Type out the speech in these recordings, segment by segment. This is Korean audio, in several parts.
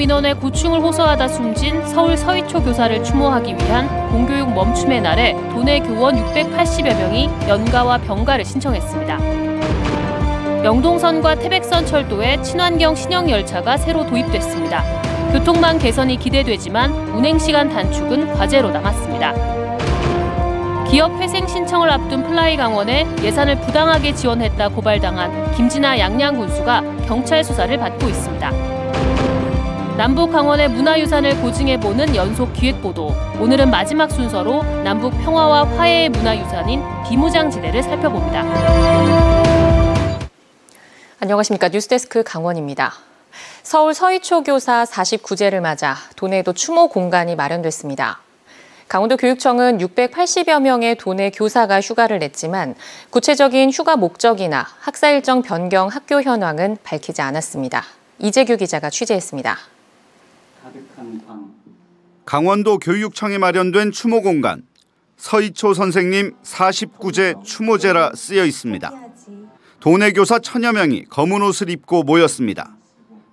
인원의 고충을 호소하다 숨진 서울 서희초 교사를 추모하기 위한 공교육 멈춤의 날에 도내 교원 680여 명이 연가와 병가를 신청했습니다. 영동선과 태백선 철도에 친환경 신형 열차가 새로 도입됐습니다. 교통망 개선이 기대되지만 운행시간 단축은 과제로 남았습니다. 기업 회생 신청을 앞둔 플라이강원에 예산을 부당하게 지원했다 고발당한 김진아 양양 군수가 경찰 수사를 받고 있습니다. 남북 강원의 문화유산을 보증해보는 연속 기획보도. 오늘은 마지막 순서로 남북 평화와 화해의 문화유산인 비무장지대를 살펴봅니다. 안녕하십니까. 뉴스데스크 강원입니다. 서울 서희초 교사 49제를 맞아 도내에도 추모 공간이 마련됐습니다. 강원도 교육청은 680여 명의 도내 교사가 휴가를 냈지만 구체적인 휴가 목적이나 학사 일정 변경 학교 현황은 밝히지 않았습니다. 이재규 기자가 취재했습니다. 강원도 교육청에 마련된 추모 공간. 서희초 선생님 49제 추모제라 쓰여 있습니다. 도내 교사 1000여 명이 검은 옷을 입고 모였습니다.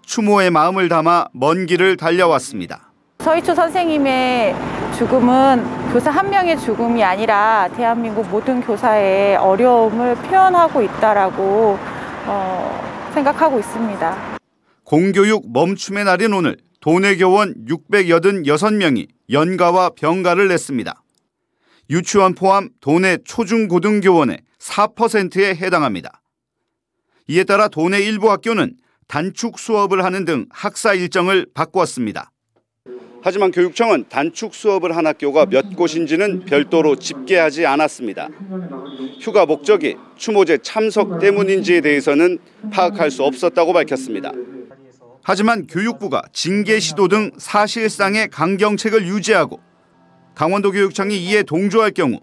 추모의 마음을 담아 먼 길을 달려왔습니다. 서희초 선생님의 죽음은 교사 한 명의 죽음이 아니라 대한민국 모든 교사의 어려움을 표현하고 있다라고 생각하고 있습니다. 공교육 멈춤의 날인 오늘 도내 교원 686명이 연가와 병가를 냈습니다. 유치원 포함 도내 초중고등교원의 4%에 해당합니다. 이에 따라 도내 일부 학교는 단축 수업을 하는 등 학사 일정을 바꾸었습니다. 하지만 교육청은 단축 수업을 한 학교가 몇 곳인지는 별도로 집계하지 않았습니다. 휴가 목적이 추모제 참석 때문인지에 대해서는 파악할 수 없었다고 밝혔습니다. 하지만 교육부가 징계 시도 등 사실상의 강경책을 유지하고 강원도 교육청이 이에 동조할 경우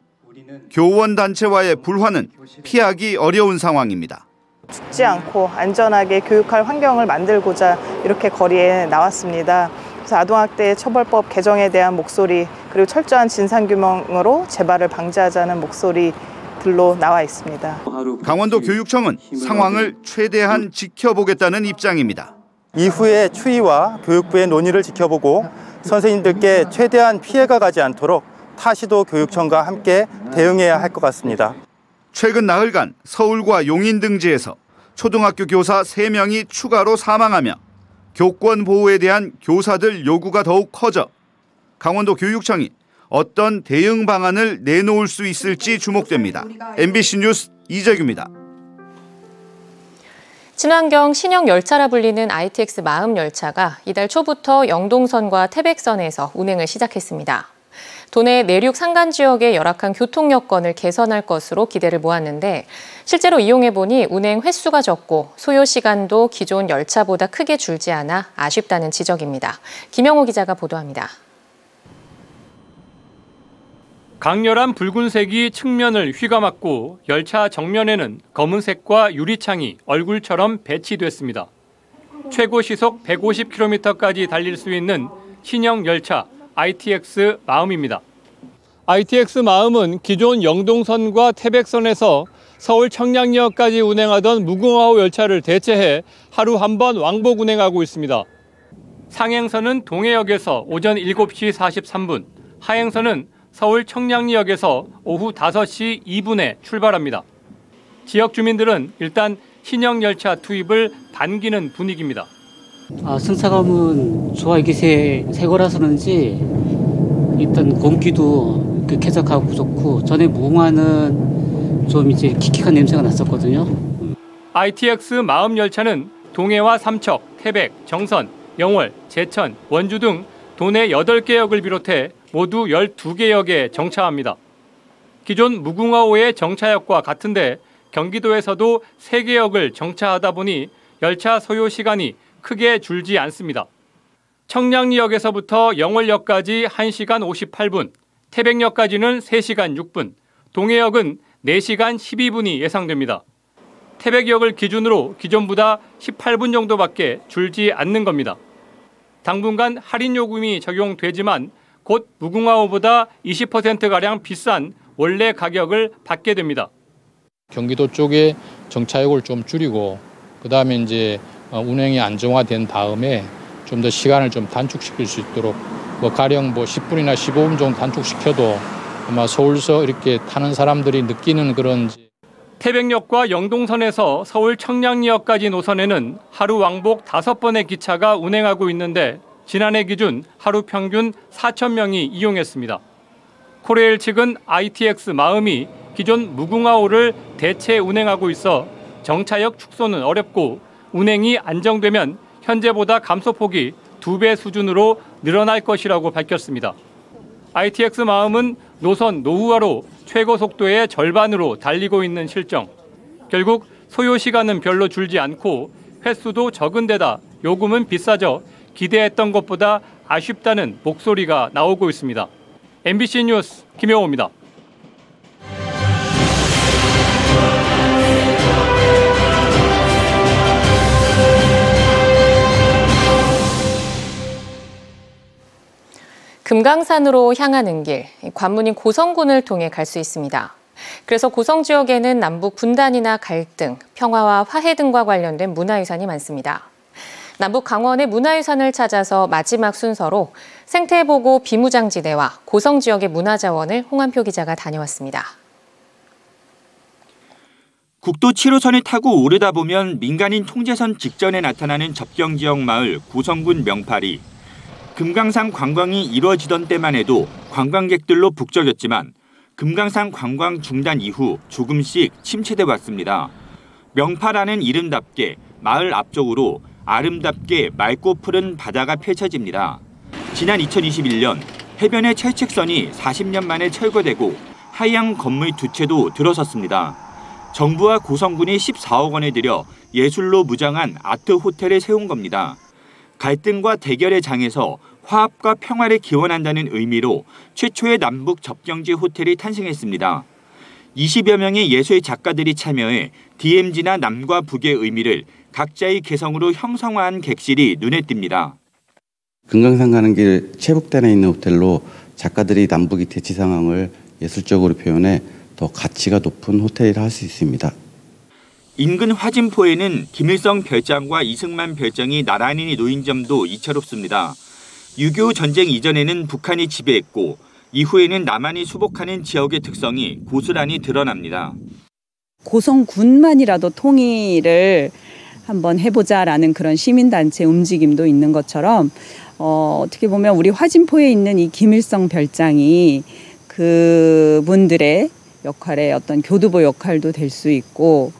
교원 단체와의 불화는 피하기 어려운 상황입니다. 죽지 않고 안전하게 교육할 환경을 만들고자 이렇게 거리에 나왔습니다. 그래서 아동학대 처벌법 개정에 대한 목소리, 그리고 철저한 진상규명으로 재발을 방지하자는 목소리들로 나와 있습니다. 강원도 교육청은 상황을 최대한 지켜보겠다는 입장입니다. 이후의 추이와 교육부의 논의를 지켜보고 선생님들께 최대한 피해가 가지 않도록 타시도 교육청과 함께 대응해야 할 것 같습니다. 최근 나흘간 서울과 용인 등지에서 초등학교 교사 3명이 추가로 사망하며 교권 보호에 대한 교사들 요구가 더욱 커져 강원도 교육청이 어떤 대응 방안을 내놓을 수 있을지 주목됩니다. MBC 뉴스 이재규입니다. 친환경 신형 열차라 불리는 ITX 마음 열차가 이달 초부터 영동선과 태백선에서 운행을 시작했습니다. 도내 내륙 산간 지역의 열악한 교통 여건을 개선할 것으로 기대를 모았는데 실제로 이용해보니 운행 횟수가 적고 소요 시간도 기존 열차보다 크게 줄지 않아 아쉽다는 지적입니다. 김영호 기자가 보도합니다. 강렬한 붉은색이 측면을 휘감았고 열차 정면에는 검은색과 유리창이 얼굴처럼 배치됐습니다. 최고 시속 150km까지 달릴 수 있는 신형 열차 ITX 마음입니다. ITX 마음은 기존 영동선과 태백선에서 서울 청량리역까지 운행하던 무궁화호 열차를 대체해 하루 한 번 왕복 운행하고 있습니다. 상행선은 동해역에서 오전 7시 43분, 하행선은 서울 청량리역에서 오후 5시 2분에 출발합니다. 지역 주민들은 일단 신형 열차 투입을 반기는 분위기입니다. 승차감은 좋아. 이게 새 거라서 그런지 일단 공기도 쾌적하고 좋고, 전에 무궁화는 좀 이제 킥킥한 냄새가 났었거든요. ITX 마음 열차는 동해와 삼척, 태백, 정선, 영월, 제천, 원주 등 도내 8개 역을 비롯해 모두 12개 역에 정차합니다. 기존 무궁화호의 정차역과 같은데 경기도에서도 3개 역을 정차하다 보니 열차 소요 시간이 크게 줄지 않습니다. 청량리역에서부터 영월역까지 1시간 58분, 태백역까지는 3시간 6분, 동해역은 4시간 12분이 예상됩니다. 태백역을 기준으로 기존보다 18분 정도밖에 줄지 않는 겁니다. 당분간 할인 요금이 적용되지만 곧 무궁화호보다 20%가량 비싼 원래 가격을 받게 됩니다. 경기도 쪽에 정차역을 좀 줄이고 그다음에 이제 운행이 안정화된 다음에 좀 더 시간을 좀 단축시킬 수 있도록 가령 10분이나 15분 정도 단축시켜도 아마 서울서 이렇게 타는 사람들이 느끼는 그런 태백역과 영동선에서 서울 청량리역까지 노선에는 하루 왕복 5번의 기차가 운행하고 있는데 지난해 기준 하루 평균 4,000명이 이용했습니다. 코레일 측은 ITX 마음이 기존 무궁화호를 대체 운행하고 있어 정차역 축소는 어렵고 운행이 안정되면 현재보다 감소폭이 2배 수준으로 늘어날 것이라고 밝혔습니다. ITX 마음은 노선 노후화로 최고 속도의 절반으로 달리고 있는 실정. 결국 소요 시간은 별로 줄지 않고 횟수도 적은 데다 요금은 비싸져 기대했던 것보다 아쉽다는 목소리가 나오고 있습니다. MBC 뉴스 김영호입니다. 금강산으로 향하는 길, 관문인 고성군을 통해 갈 수 있습니다. 그래서 고성 지역에는 남북 분단이나 갈등, 평화와 화해 등과 관련된 문화유산이 많습니다. 남북 강원의 문화유산을 찾아서 마지막 순서로 생태보고 비무장지대와 고성 지역의 문화자원을 홍한표 기자가 다녀왔습니다. 국도 7호선을 타고 오르다 보면 민간인 통제선 직전에 나타나는 접경지역 마을 고성군 명파리. 금강산 관광이 이루어지던 때만 해도 관광객들로 북적였지만 금강산 관광 중단 이후 조금씩 침체돼 왔습니다. 명파라는 이름답게 마을 앞쪽으로 아름답게 맑고 푸른 바다가 펼쳐집니다. 지난 2021년 해변의 철책선이 40년 만에 철거되고 하향 건물 2채도 들어섰습니다. 정부와 고성군이 14억 원을 들여 예술로 무장한 아트 호텔을 세운 겁니다. 갈등과 대결의 장에서 화합과 평화를 기원한다는 의미로 최초의 남북 접경지 호텔이 탄생했습니다. 20여 명의 예술 작가들이 참여해 DMZ나 남과 북의 의미를 각자의 개성으로 형성화한 객실이 눈에 띕니다. 금강산 가는 길 체북단에 있는 호텔로 작가들이 남북의 대치 상황을 예술적으로 표현해 더 가치가 높은 호텔이라 할 수 있습니다. 인근 화진포에는 김일성 별장과 이승만 별장이 나란히 놓인 점도 이채롭습니다. 6.25 전쟁 이전에는 북한이 지배했고 이후에는 남한이 수복하는 지역의 특성이 고스란히 드러납니다. 고성군만이라도 통일을 한번 해보자라는 그런 시민단체 움직임도 있는 것처럼 어떻게 보면 우리 화진포에 있는 이 김일성 별장이 그분들의 역할의 어떤 교두보 역할도 될 수 있고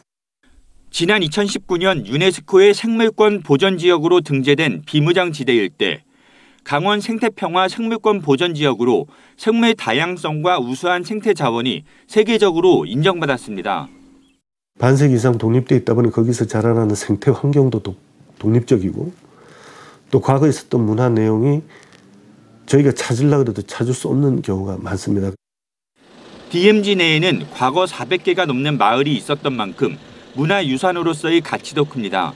지난 2019년 유네스코의 생물권 보전지역으로 등재된 비무장지대일 때 강원 생태평화 생물권 보전지역으로 생물 다양성과 우수한 생태 자원이 세계적으로 인정받았습니다. 반세기 이상 독립돼 있다 보니 거기서 자라나는 생태 환경도 독립적이고 또 과거에 있었던 문화 내용이 저희가 찾으려고 해도 찾을 수 없는 경우가 많습니다. DMZ 내에는 과거 400개가 넘는 마을이 있었던 만큼 문화유산으로서의 가치도 큽니다.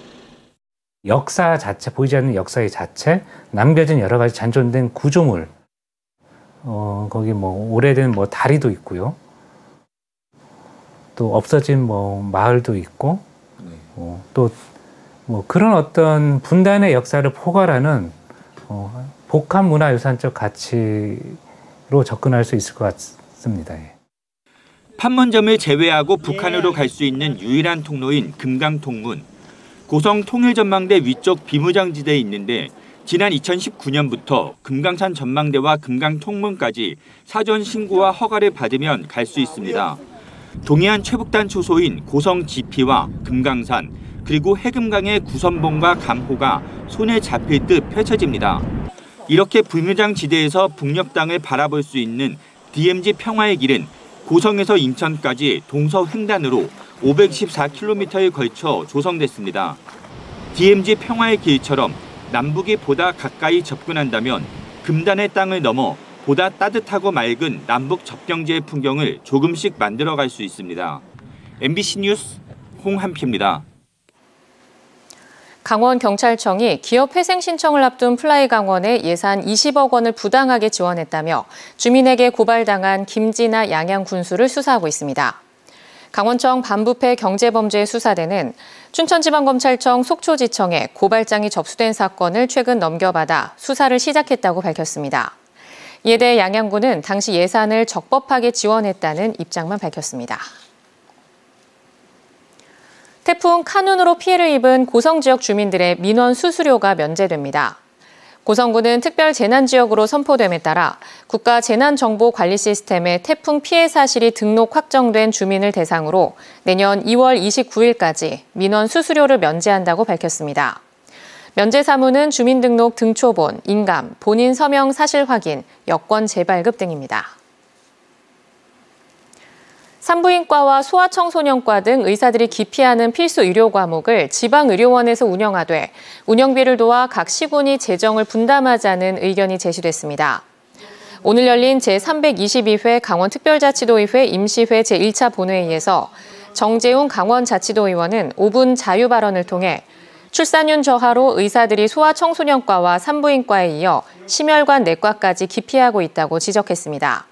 역사 자체, 보이지 않는 역사의 자체, 남겨진 여러 가지 잔존된 구조물, 거기 오래된 다리도 있고요. 또 없어진 마을도 있고, 또 그런 어떤 분단의 역사를 포괄하는 복합 문화유산적 가치로 접근할 수 있을 것 같습니다. 판문점을 제외하고 북한으로 갈 수 있는 유일한 통로인 금강통문. 고성 통일전망대 위쪽 비무장지대에 있는데 지난 2019년부터 금강산 전망대와 금강통문까지 사전 신고와 허가를 받으면 갈 수 있습니다. 동해안 최북단 초소인 고성 지피와 금강산 그리고 해금강의 구선봉과 감호가 손에 잡힐 듯 펼쳐집니다. 이렇게 비무장지대에서 북녘땅을 바라볼 수 있는 DMZ 평화의 길은 고성에서 인천까지 동서횡단으로 514km에 걸쳐 조성됐습니다. DMZ 평화의 길처럼 남북이 보다 가까이 접근한다면 금단의 땅을 넘어 보다 따뜻하고 맑은 남북 접경지의 풍경을 조금씩 만들어갈 수 있습니다. MBC 뉴스 홍한표입니다. 강원경찰청이 기업 회생 신청을 앞둔 플라이강원에 예산 20억 원을 부당하게 지원했다며 주민에게 고발당한 김진아 양양 군수를 수사하고 있습니다. 강원청 반부패 경제범죄 수사대는 춘천지방검찰청 속초지청에 고발장이 접수된 사건을 최근 넘겨받아 수사를 시작했다고 밝혔습니다. 이에 대해 양양구는 당시 예산을 적법하게 지원했다는 입장만 밝혔습니다. 태풍 카눈으로 피해를 입은 고성 지역 주민들의 민원 수수료가 면제됩니다. 고성군은 특별 재난지역으로 선포됨에 따라 국가재난정보관리 시스템에 태풍 피해 사실이 등록 확정된 주민을 대상으로 내년 2월 29일까지 민원 수수료를 면제한다고 밝혔습니다. 면제 사무는 주민등록 등초본, 인감, 본인 서명 사실 확인, 여권 재발급 등입니다. 산부인과와 소아청소년과 등 의사들이 기피하는 필수 의료 과목을 지방의료원에서 운영하되 운영비를 도와 각 시군이 재정을 분담하자는 의견이 제시됐습니다. 오늘 열린 제322회 강원특별자치도의회 임시회 제1차 본회의에서 정재웅 강원자치도의원은 5분 자유 발언을 통해 출산율 저하로 의사들이 소아청소년과와 산부인과에 이어 심혈관 내과까지 기피하고 있다고 지적했습니다.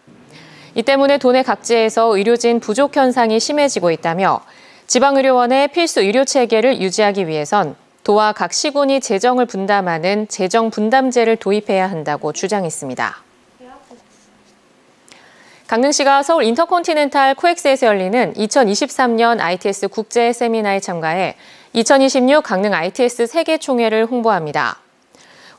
이 때문에 도내 각지에서 의료진 부족 현상이 심해지고 있다며 지방의료원의 필수 의료 체계를 유지하기 위해선 도와 각 시군이 재정을 분담하는 재정 분담제를 도입해야 한다고 주장했습니다. 강릉시가 서울 인터컨티넨탈 코엑스에서 열리는 2023년 ITS 국제 세미나에 참가해 2026 강릉 ITS 세계총회를 홍보합니다.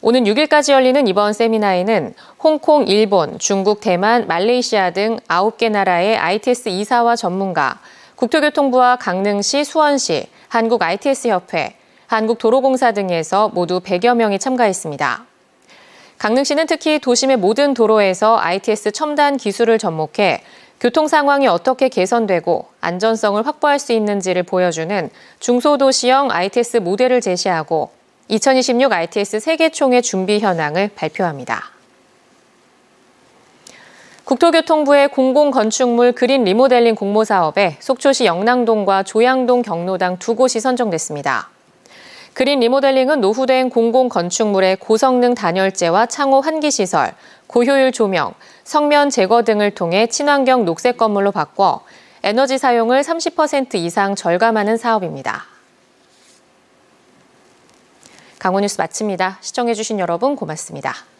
오는 6일까지 열리는 이번 세미나에는 홍콩, 일본, 중국, 대만, 말레이시아 등 9개 나라의 ITS 이사와 전문가, 국토교통부와 강릉시, 수원시, 한국 ITS 협회, 한국도로공사 등에서 모두 100여 명이 참가했습니다. 강릉시는 특히 도심의 모든 도로에서 ITS 첨단 기술을 접목해 교통 상황이 어떻게 개선되고 안전성을 확보할 수 있는지를 보여주는 중소도시형 ITS 모델을 제시하고 2026 ITS 세계총회 준비 현황을 발표합니다. 국토교통부의 공공건축물 그린 리모델링 공모사업에 속초시 영랑동과 조양동 경로당 두 곳이 선정됐습니다. 그린 리모델링은 노후된 공공건축물의 고성능 단열재와 창호 환기시설, 고효율 조명, 성면 제거 등을 통해 친환경 녹색 건물로 바꿔 에너지 사용을 30% 이상 절감하는 사업입니다. 강원뉴스 마칩니다. 시청해주신 여러분 고맙습니다.